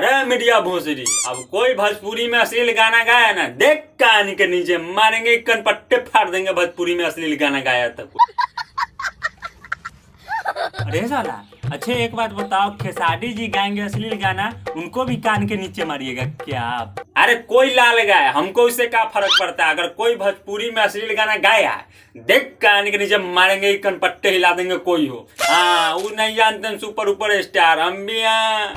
अरे मीडिया भोसड़ी, अब कोई भोजपुरी में अश्लील गाना गाया ना, देख कान के नीचे मारेंगे, कनपट्टे फाड़ देंगे भोजपुरी में अश्लील गाना गाया तब। अरे साला, अच्छे एक बात बताओ, खेसारी जी गाएंगे अश्लील गाना, उनको भी कान के नीचे मारिएगा क्या आप? अरे कोई लाल गाए, हमको उससे क्या फर्क पड़ता है। अगर कोई भोजपुरी में अश्लील गाना गाया, देख कान के नीचे मारेंगे, कनपट्टे हिला देंगे कोई हो। हाँ, वो नहीं जानते सुपर ऊपर स्टार, हम भी हैं।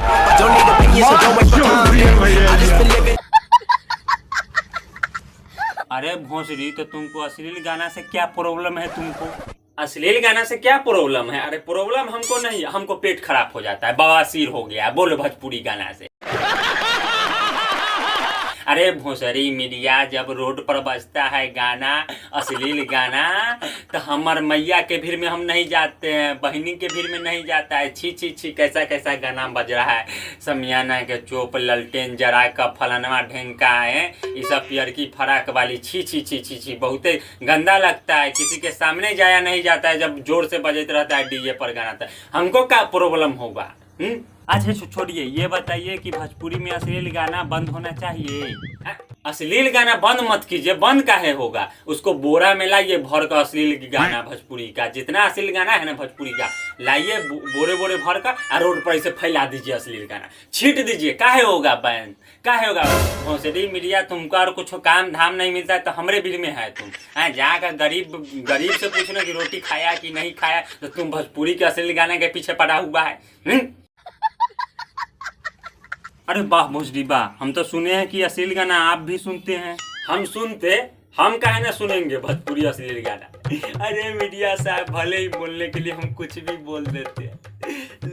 अरे भोसड़ी, तो तुमको अश्लील गाना से क्या प्रॉब्लम है? तुमको अश्लील गाना से क्या प्रॉब्लम है? अरे प्रॉब्लम हमको नहीं, हमको पेट खराब हो जाता है, बवासीर हो गया, बोलो भोजपुरी गाना से। अरे भोसड़ी मीडिया, जब रोड पर बजता है गाना, अश्लील गाना, तो हमार मैया के भीड़ में हम नहीं जाते हैं, बहनी के भीड़ में नहीं जाता है। छी छी छी, कैसा कैसा गाना बज रहा है, समियाना के चोप ललटेन जरा का फलनवा ढेंका है, ये सब पियर की फराक वाली, छी छी छी छी छी, बहुत गंदा लगता है। किसी के सामने जाया नहीं जाता है जब जोर से बजते रहता है डीजे पर गाना, तो हमको क्या प्रॉब्लम होगा? अच्छा छोड़िए, ये बताइए कि भोजपुरी में अश्लील गाना बंद होना चाहिए? अश्लील गाना बंद मत कीजिए, बंद काहे होगा? उसको बोरा में लाइए भर का अश्लील गाना भोजपुरी का, जितना अश्लील गाना है ना भोजपुरी का, लाइए बोरे बोरे भर का, और रोड पर इसे फैला दीजिए अश्लील गाना, छीट दीजिए। काहे होगा बैन? काहे होगा? भोसड़ी मीडिया, तुमको और कुछ काम धाम नहीं मिलता है तो हमरे भीड़ में है तुम? जाकर गरीब से पूछना कि रोटी खाया कि नहीं खाया, तो तुम भोजपुरी के अश्लील गाने के पीछे पड़ा हुआ है। अरे वाह भोसड़ी वाह, हम तो सुने हैं कि अश्लील गाना आप भी सुनते हैं। हम काहे ना सुनेंगे भोजपुरी अश्लील गाना। अरे मीडिया साहब, भले ही बोलने के लिए हम कुछ भी बोल देते हैं,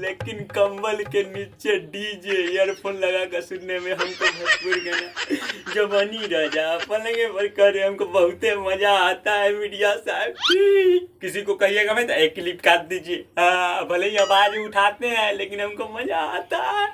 लेकिन कंबल के नीचे डीजे ईयरफोन लगा कर सुनने में हमको भोजपुरी गाना जवानी राजा पलंगे पर करे, हमको बहुत मजा आता है। मीडिया साहब, किसी को कहिएगा मैं तो एक क्लिप काट दीजिए। हाँ, भले ही आवाज उठाते हैं लेकिन हमको मजा आता है।